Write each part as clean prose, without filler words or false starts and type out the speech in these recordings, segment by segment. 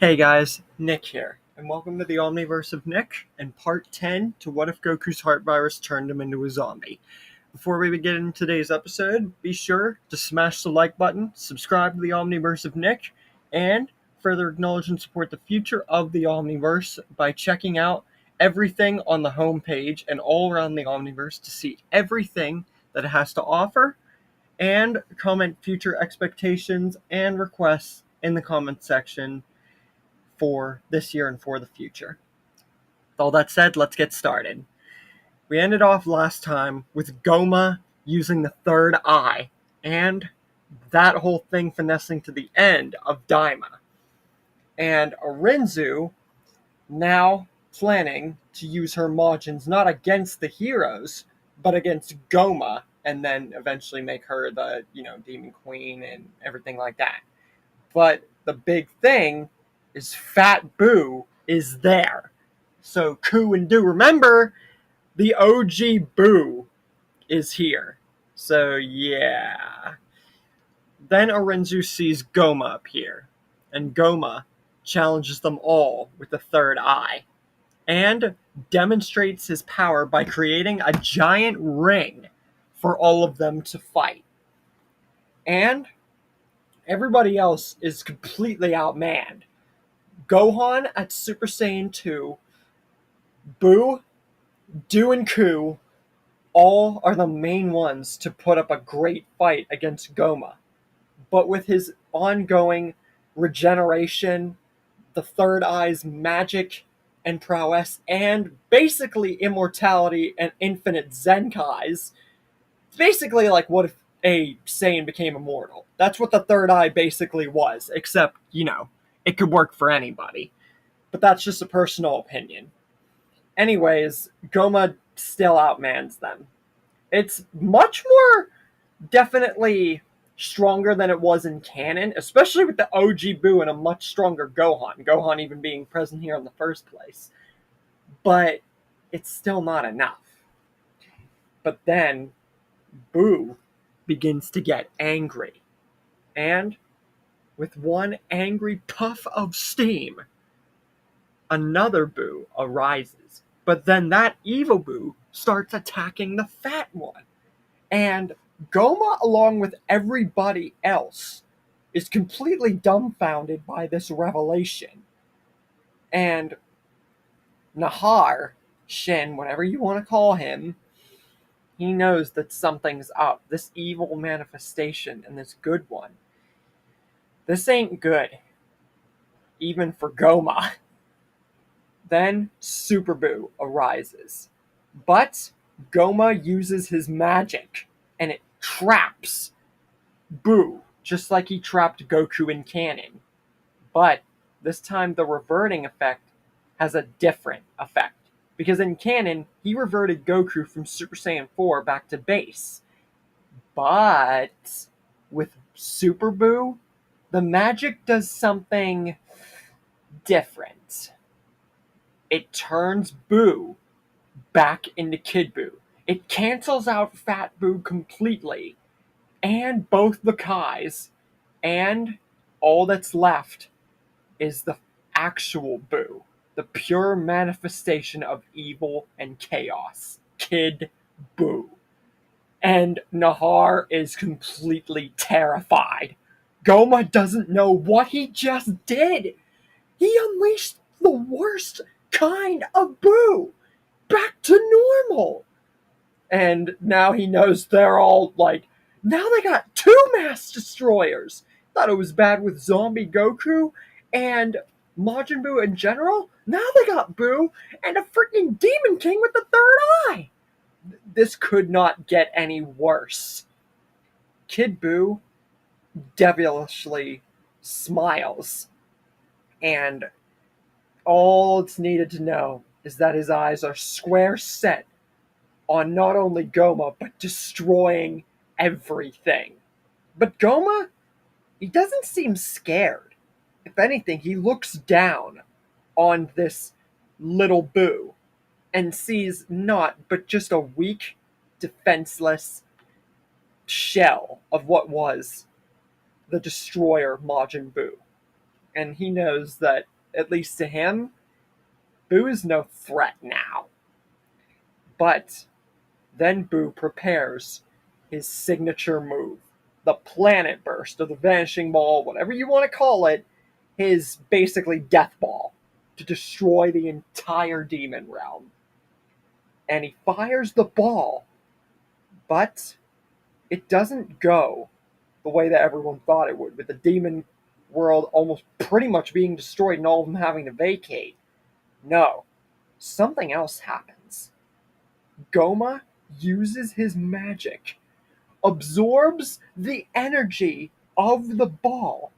Hey guys, Nick here, and welcome to the Omniverse of Nick and part 10 to What If Goku's Heart Virus Turned Him into a Zombie. Before we begin in today's episode, be sure to smash the like button, subscribe to the Omniverse of Nick, and further acknowledge and support the future of the Omniverse by checking out everything on the homepage and all around the Omniverse to see everything that it has to offer, and comment future expectations and requests in the comment section for this year and for the future. With all that said, let's get started. We ended off last time with Goma using the third eye, and that whole thing finessing to the end of Daima. And Arinzu now planning to use her Majins not against the heroes, but against Goma, and then eventually make her the, Demon Queen and everything like that. But the big thing is Fat Boo is there. So Ku and Do, remember, the OG Boo is here. So yeah. Then Arinzu sees Goma appear, and Goma challenges them all with the third eye, and demonstrates his power by creating a giant ring for all of them to fight. And everybody else is completely outmanned. Gohan at Super Saiyan 2, Boo, Do, and Ku all are the main ones to put up a great fight against Goma. But with his ongoing regeneration, the Third Eye's magic and prowess, and basically immortality and infinite Zenkais, it's basically like what if a Saiyan became immortal. That's what the Third Eye basically was, except, it could work for anybody. But that's just a personal opinion. Anyways, Goma still outmans them. It's much more definitely stronger than it was in canon, especially with the OG Boo and a much stronger Gohan. Gohan even being present here in the first place. But it's still not enough. But then Boo begins to get angry. And with one angry puff of steam, another Boo arises. But then that evil Boo starts attacking the fat one. And Goma, along with everybody else, is completely dumbfounded by this revelation. And Nahar, Shin, whatever you want to call him, he knows that something's up. This evil manifestation and this good one. This ain't good. Even for Goma. Then Super Boo arises. But Goma uses his magic, and it traps Boo, just like he trapped Goku in canon. But this time the reverting effect has a different effect. Because in canon, he reverted Goku from Super Saiyan 4 back to base. But with Super Boo, the magic does something different. It turns Boo back into Kid Boo. It cancels out Fat Boo completely, and both the Kais, and all that's left is the actual Boo, the pure manifestation of evil and chaos, Kid Boo. And Nahar is completely terrified. Goma doesn't know what he just did. He unleashed the worst kind of Boo back to normal. And now he knows they're all like, now they got two mass destroyers. Thought it was bad with Zombie Goku and Majin Buu in general. Now they got Boo and a freaking Demon King with the third eye. This could not get any worse. Kid Boo devilishly smiles, and all it's needed to know is that his eyes are square set on not only Goma, but destroying everything. But Goma, he doesn't seem scared. If anything, he looks down on this little Boo and sees not but just a weak, defenseless shell of what was the destroyer Majin Buu. And he knows that at least to him, Boo is no threat now. But then Boo prepares his signature move, the Planet Burst or the Vanishing Ball, whatever you want to call it, his basically death ball to destroy the entire demon realm. And he fires the ball, but it doesn't go the way that everyone thought it would, with the demon world almost pretty much being destroyed and all of them having to vacate. No, something else happens. Goma uses his magic, absorbs the energy of the ball,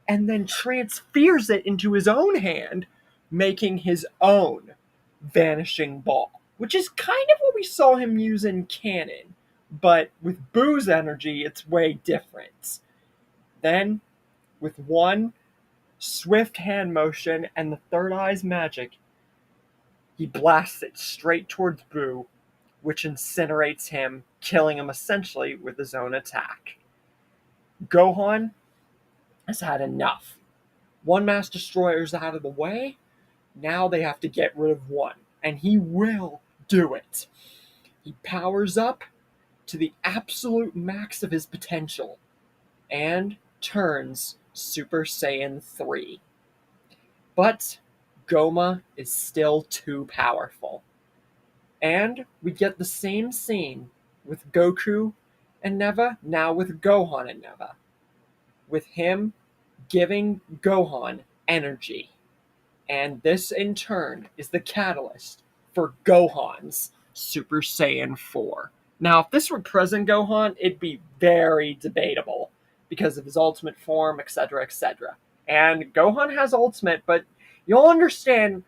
and then transfers it into his own hand, making his own vanishing ball, which is kind of what we saw him use in canon, but with Boo's energy, it's way different. Then, with one swift hand motion and the third eye's magic, he blasts it straight towards Boo, which incinerates him, killing him essentially with his own attack. Gohan has had enough. One mass destroyer is out of the way. Now they have to get rid of one, and he will do it. He powers up to the absolute max of his potential and turns Super Saiyan 3. But Goma is still too powerful. And we get the same scene with Goku and Neva, now with Gohan and Neva, with him giving Gohan energy. And this, in turn, is the catalyst for Gohan's Super Saiyan 4. Now, if this were present Gohan, it'd be very debatable because of his ultimate form, etc., etc. And Gohan has ultimate, but you'll understand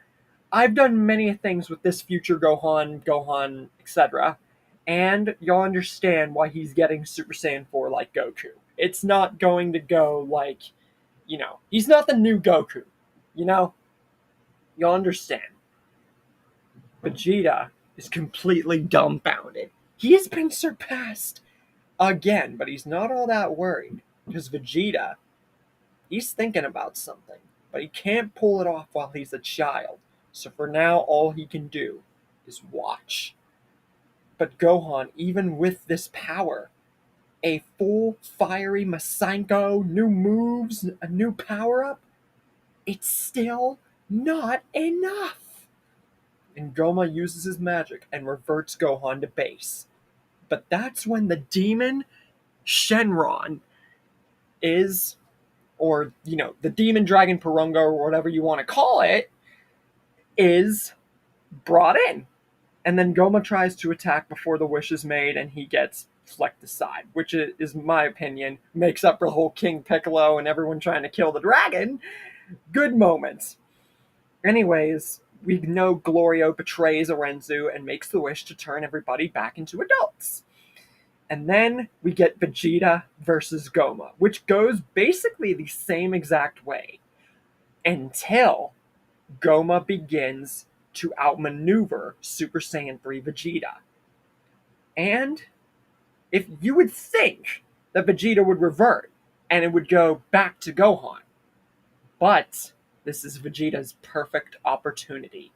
I've done many things with this future Gohan, etc., and you'll understand why he's getting Super Saiyan 4 like Goku. It's not going to go like, he's not the new Goku, You'll understand. Vegeta is completely dumbfounded. He has been surpassed again, but he's not all that worried, because Vegeta, he's thinking about something, but he can't pull it off while he's a child. So for now, all he can do is watch. But Gohan, even with this power, a full fiery Masenko, new moves, a new power-up, it's still not enough. And Goma uses his magic and reverts Gohan to base. But that's when the demon Shenron is, or, the demon dragon Porunga, or whatever you want to call it, is brought in. And then Goma tries to attack before the wish is made, and he gets flecked aside, which is, my opinion, makes up for the whole King Piccolo and everyone trying to kill the dragon. Good moments. Anyways, we know Glorio betrays Orenzu and makes the wish to turn everybody back into adults. And then we get Vegeta versus Goma, which goes basically the same exact way until Goma begins to outmaneuver Super Saiyan 3 Vegeta. And if you would think that Vegeta would revert and it would go back to Gohan, but this is Vegeta's perfect opportunity.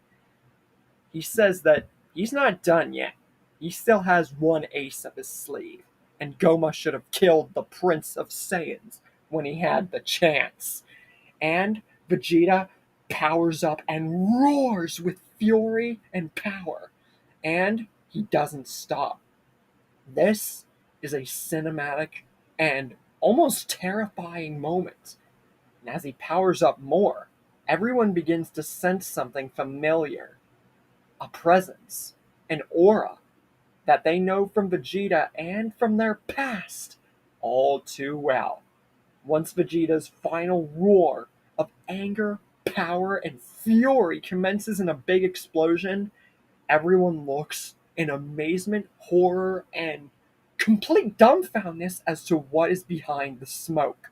He says that he's not done yet. He still has one ace up his sleeve, and Goma should have killed the Prince of Saiyans when he had the chance. And Vegeta powers up and roars with fury and power, and he doesn't stop. This is a cinematic and almost terrifying moment. And as he powers up more, everyone begins to sense something familiar. A presence, an aura that they know from Vegeta and from their past all too well. Once Vegeta's final roar of anger, power, and fury commences in a big explosion, everyone looks in amazement, horror, and complete dumbfoundedness as to what is behind the smoke.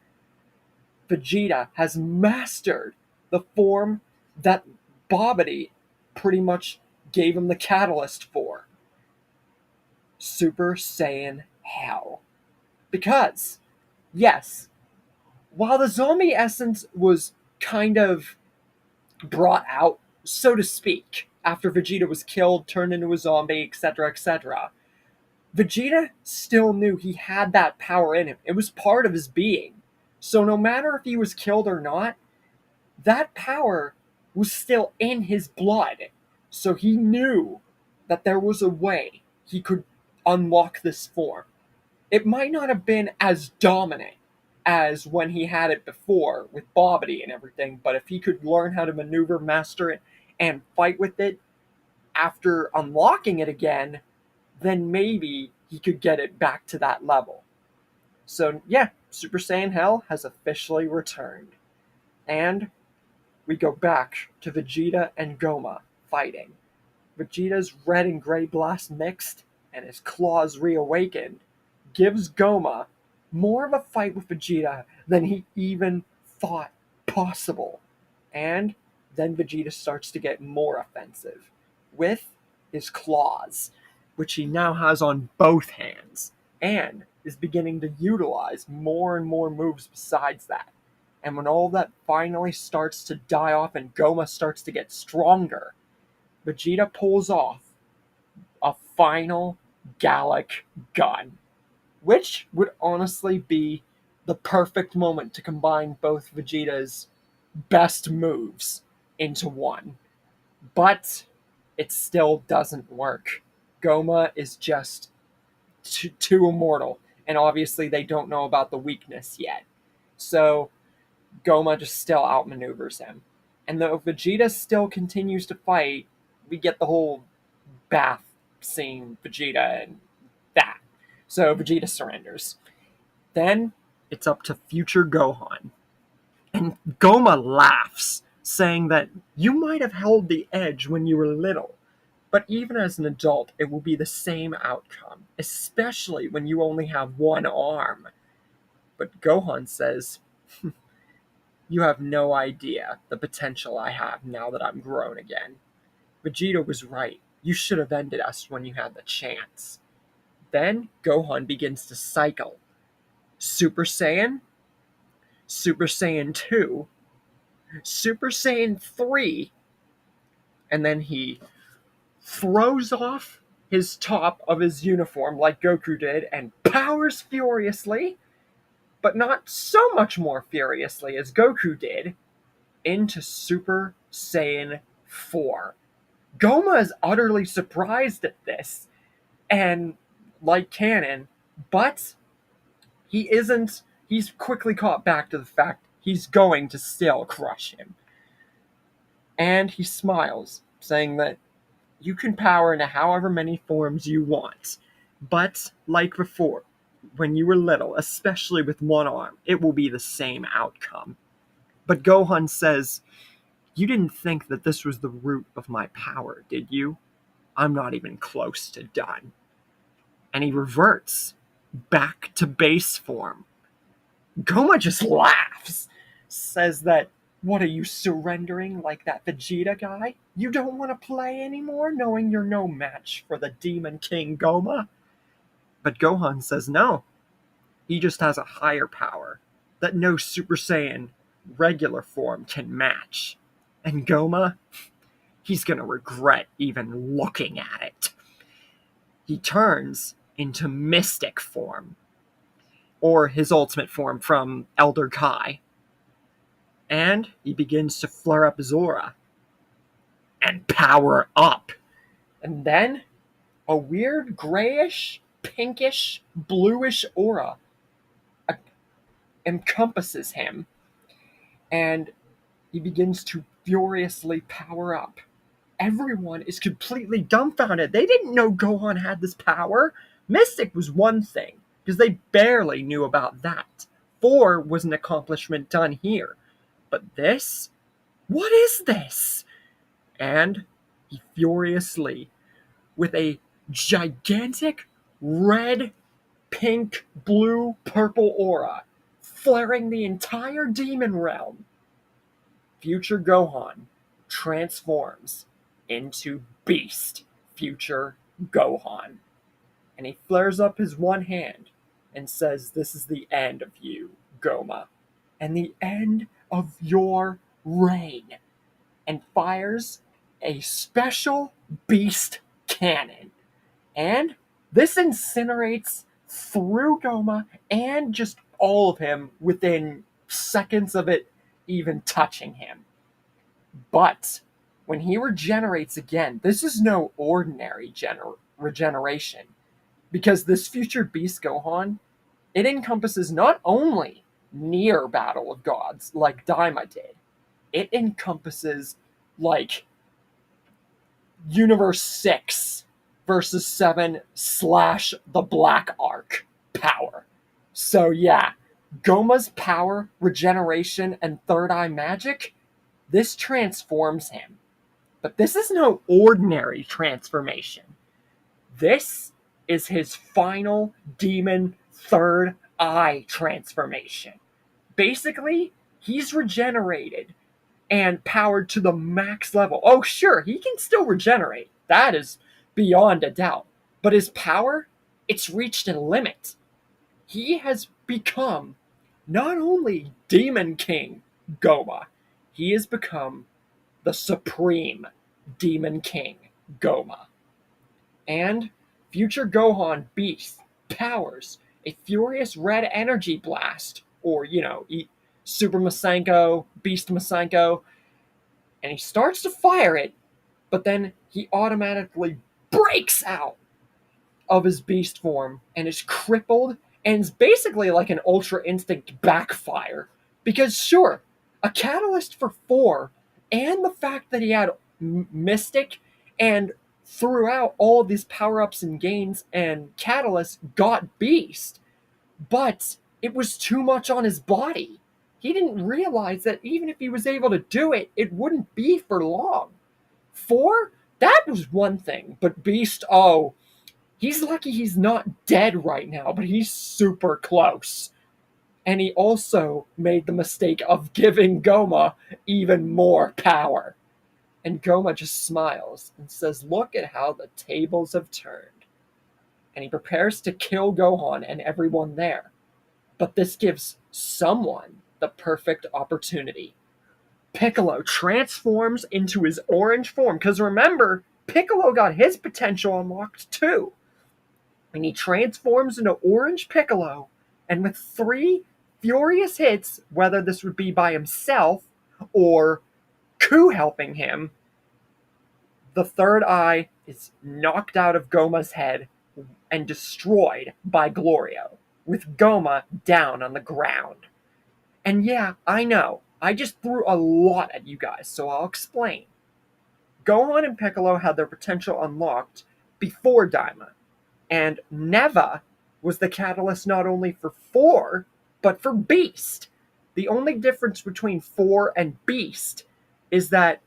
Vegeta has mastered the form that Babidi pretty much gave him the catalyst for. Super Saiyan Hell. Because, yes, while the zombie essence was kind of brought out, so to speak, after Vegeta was killed, turned into a zombie, etc., etc. Vegeta still knew he had that power in him. It was part of his being. So no matter if he was killed or not, that power was still in his blood. So he knew that there was a way he could unlock this form. It might not have been as dominant as when he had it before with Bobbity and everything, but if he could learn how to maneuver, master it, and fight with it after unlocking it again, then maybe he could get it back to that level. So yeah, Super Saiyan Hell has officially returned. And we go back to Vegeta and Goma fighting. Vegeta's red and gray blast mixed and his claws reawakened gives Goma more of a fight with Vegeta than he even thought possible. And then Vegeta starts to get more offensive with his claws, which he now has on both hands, and is beginning to utilize more and more moves besides that. And when all that finally starts to die off and Goma starts to get stronger, Vegeta pulls off a final Gallic gun, which would honestly be the perfect moment to combine both Vegeta's best moves into one. But it still doesn't work. Goma is just too immortal, and obviously they don't know about the weakness yet. So Goma just still outmaneuvers him. And though Vegeta still continues to fight, we get the whole bath scene, Vegeta and that. So Vegeta surrenders. Then it's up to future Gohan. And Goma laughs, saying that you might have held the edge when you were little, but even as an adult, it will be the same outcome, especially when you only have one arm. But Gohan says, you have no idea the potential I have now that I'm grown again. Vegeta was right. You should have ended us when you had the chance. Then Gohan begins to cycle. Super Saiyan, Super Saiyan 2, Super Saiyan 3, and then he throws off his top of his uniform like Goku did and powers furiously, but not so much more furiously as Goku did, into Super Saiyan 4. Goma is utterly surprised at this, and like canon, but he isn't. He's quickly caught back to the fact he's going to still crush him. And he smiles, saying that you can power into however many forms you want. But, like before, when you were little, especially with one arm, it will be the same outcome. But Gohan says, you didn't think that this was the root of my power, did you? I'm not even close to done. And he reverts back to base form. Goma just laughs, says that, what are you, surrendering like that Vegeta guy? You don't want to play anymore, knowing you're no match for the Demon King Goma? But Gohan says no. He just has a higher power that no Super Saiyan regular form can match. And Goma, he's gonna regret even looking at it. He turns into Mystic form, or his ultimate form from Elder Kai. And he begins to flare up his aura and power up. And then a weird grayish, pinkish, bluish aura encompasses him, and he begins to furiously power up. Everyone is completely dumbfounded. They didn't know Gohan had this power. Mystic was one thing, because they barely knew about that. 4 was an accomplishment done here. But this? What is this? And he furiously, with a gigantic red, pink, blue, purple aura, flaring the entire demon realm, future Gohan transforms into Beast Future Gohan. And he flares up his one hand and says, this is the end of you, Goma, and the end of your reign. and fires a special beast cannon. And this incinerates through Goma and just all of him within seconds of it even touching him. But when he regenerates again, this is no ordinary regeneration, because this future Beast Gohan, it encompasses not only near Battle of Gods like Daima did, it encompasses like Universe 6 versus 7 slash the Black Arc power. So yeah, Goma's power, regeneration, and third eye magic, this transforms him. But this is no ordinary transformation. This is his final demon third eye transformation. Basically, he's regenerated and powered to the max level. Oh, sure, he can still regenerate. That is beyond a doubt. But his power, it's reached a limit. He has become not only Demon King Goma, he has become the Supreme Demon King Goma. And future Gohan Beast powers a furious red energy blast, or, Super Masenko, Beast Masenko, and he starts to fire it, but then he automatically breaks out of his beast form and is crippled, and is basically like an Ultra Instinct backfire. Because sure, a catalyst for 4, and the fact that he had Mystic and throughout all these power-ups and gains and catalysts got Beast, but it was too much on his body. He didn't realize that even if he was able to do it, it wouldn't be for long. 4, that was one thing, but Beast, oh, he's lucky he's not dead right now, but he's super close. And he also made the mistake of giving Goma even more power. And Goma just smiles and says, "Look at how the tables have turned." And he prepares to kill Gohan and everyone there. But this gives someone the perfect opportunity. Piccolo transforms into his orange form, because remember, Piccolo got his potential unlocked too. And he transforms into Orange Piccolo, and with 3 furious hits, whether this would be by himself or Ku helping him, the third eye is knocked out of Goma's head and destroyed by Glorio, with Goma down on the ground. And yeah, I know, I just threw a lot at you guys, so I'll explain. Gohan and Piccolo had their potential unlocked before Daima, and Neva was the catalyst not only for 4, but for Beast. The only difference between 4 and Beast is that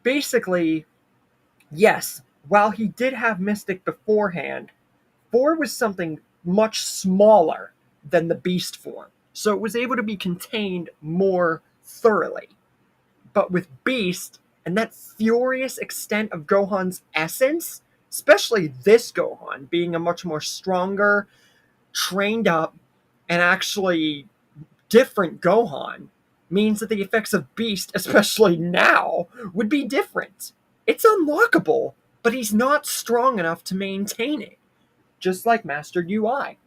basically, yes, while he did have Mystic beforehand, 4 was something much smaller than the Beast form, so it was able to be contained more thoroughly. But with Beast, and that furious extent of Gohan's essence, especially this Gohan being a much more stronger, trained up, and actually different Gohan, means that the effects of Beast, especially now, would be different. It's unlockable, but he's not strong enough to maintain it, just like Master UI.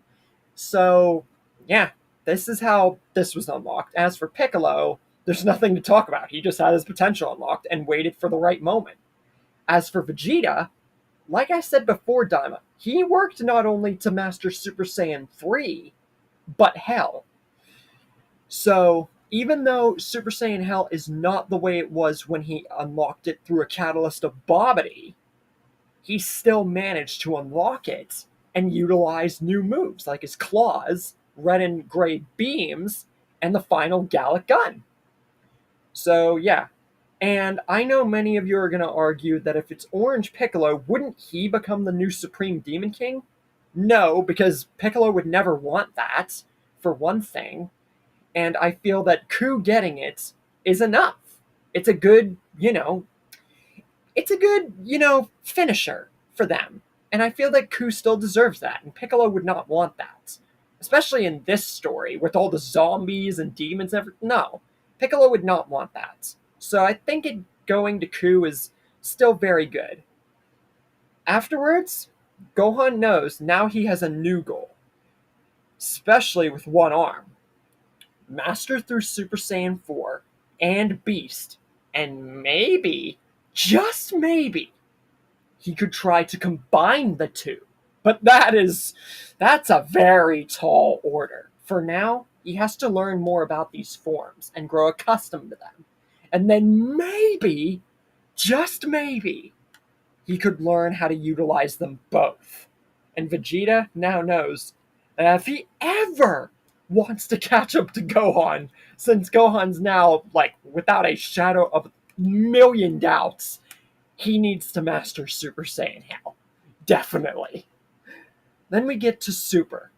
So, yeah, this is how this was unlocked. As for Piccolo, there's nothing to talk about. He just had his potential unlocked and waited for the right moment. As for Vegeta, like I said before Daima, he worked not only to master Super Saiyan 3, but Hell. So, even though Super Saiyan Hell is not the way it was when he unlocked it through a catalyst of Babidi, he still managed to unlock it and utilize new moves like his claws, red and gray beams, and the final Gallic gun. So, yeah. And I know many of you are going to argue that if it's Orange Piccolo, wouldn't he become the new Supreme Demon King? No, because Piccolo would never want that, for one thing. And I feel that Ku getting it is enough. It's a good, finisher for them. And I feel that Ku still deserves that, and Piccolo would not want that. Especially in this story, with all the zombies and demons and everything. No, Piccolo would not want that. So I think going to Ku is still very good. Afterwards, Gohan knows now he has a new goal, especially with one arm. Master through Super Saiyan 4 and Beast, and maybe, just maybe, he could try to combine the two. But that's a very tall order. For now, he has to learn more about these forms and grow accustomed to them. And then maybe, just maybe, he could learn how to utilize them both. And Vegeta now knows that if he ever wants to catch up to Gohan, since Gohan's now, like, without a shadow of a million doubts, he needs to master Super Saiyan Hell. Definitely. Then we get to Super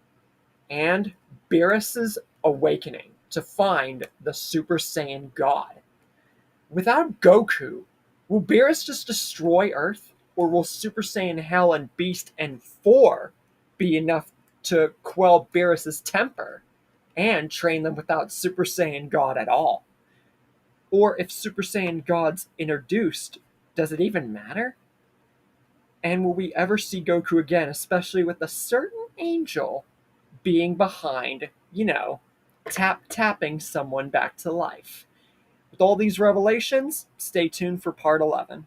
and Beerus's awakening to find the Super Saiyan God. Without Goku, will Beerus just destroy Earth? Or will Super Saiyan Hell and Beast and 4 be enough to quell Beerus's temper and train them without Super Saiyan God at all? Or if Super Saiyan God's introduced, does it even matter? And will we ever see Goku again, especially with a certain angel being behind, tapping someone back to life? With all these revelations, stay tuned for part 11.